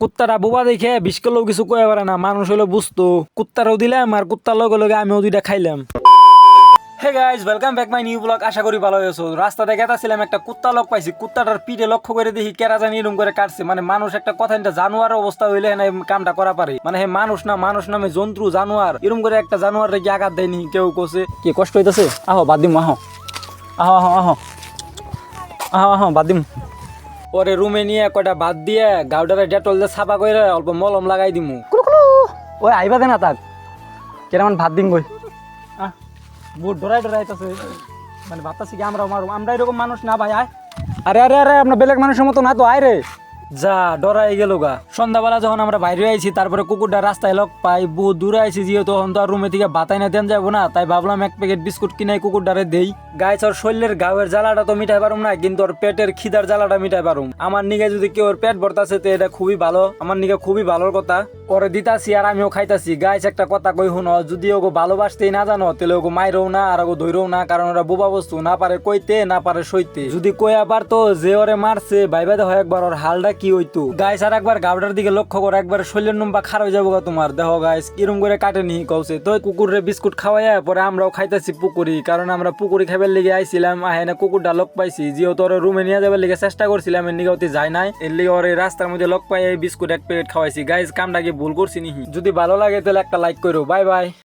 কুত্তাটা বোবা দেখে বিষ করলেও কিছু কয়ে পারে না, মানুষ হইলো বুঝতো। কুত্তারও দিলাম আর কুত্তার লগে লগে আমিও দুইটা খাইলাম। Hey guys, welcome back my new blog. আশা করি ভালো আছো। রাস্তাতে গেতাছিলাম, একটা কুত্তা লোক পাইছি। কুত্তাটার পিঠে লক্ষ্য করে দেখি কেরা জানি এরকম করে কাটছে। মানে মানুষ একটা কথা, এটা জানোয়ার অবস্থা হইলে না কামটা করা পারে। মানে হে মানুষ না, মানুষ নামে জন্তু জানোয়ার, এরকম করে একটা জানোয়ার রেখে আঘাত দেয়নি কেউ কোসে। কি কষ্ট হইতেছে? আহো বাদ দিম, আহো আহো আহো আহো আহো আহো বাদ দিম। পরে রুমে নিয়ে কয়টা ভাত দিয়ে গাউডারে ডেটল দিয়ে সাফা করে অল্প মলম লাগাই দিমু। ওই আইবা দে না তাক, কেমন ভাত দিম গই। বহুত ডরাই ডরাইতেছে, মানে ভাবতেছি কি আমরা এরকম মানুষ না ভাই। আয়, আরে আরে আরে আমরা বেলেগ মানুষের মতো না তো, আয় রে। যা ডরাই গেল গা। সন্ধ্যাবেলা যখন আমরা বাইরে আইছি, তারপরে কুকুরটা রাস্তায় লক পাই। বহু দূরে আইছি যেহেতু, তখন তো আর রুমে থেকে বাতাই না দেন যাবো না, তাই ভাবলাম এক প্যাকেট বিস্কুট কিনে কুকুরটারে দেই। গাইছ ওর শরীরের গাওয়ের জ্বালাটা তো মিটাই পারুম না, কিন্তু ওর পেটের খিদার জ্বালাটা মিটাই পারুম। আমার নিগে যদি কেউ ওর পেট ভরতাছে তো এটা খুবই ভালো, আমার নিগে খুবই ভালোর কথা। পরে দিতাছি আর আমিও খাইতাছি। গাইছ একটা কথা কই শুনো, যদি ওগো ভালোবাসতেই না জানো তাহলে ওগো মাইরও না আর ওগো ধৈরও না, কারণ ওরা বোবা বস্তু, না পারে কইতে না পারে সইতে। যদি কই আবার তো যে ওরে মারছে ভাইবাদে হয় একবার ওর হালটা কি হইতো। গাইস আর একবার গাবড়ার দিকে লক্ষ্য করো, একবার শৈলের নম্বা খারাপ হয়ে যাবো তোমার। দেখো গাইস কিরম করে কাটেনি কৌছে। তো কুকুরে বিস্কুট খাওয়াইয়া পরে আমরাও খাইতেছি পুকুরি, কারণ আমরা পুকুরি খাইবার লেগে আইছিলাম। আহেনা কুকুরটা লোক পাইছি, যেহেতু ওর রুমে নিয়ে যাবার লেগে চেষ্টা করছিলাম, এর লিগে যায় নাই, এর লিগে ওর রাস্তার মধ্যে লোক পাই বিস্কুট এক প্যাকেট খাওয়াইছি। গাইস কামটা কি ভুল করছি নি? যদি ভালো লাগে তাহলে একটা লাইক করো। Bye bye.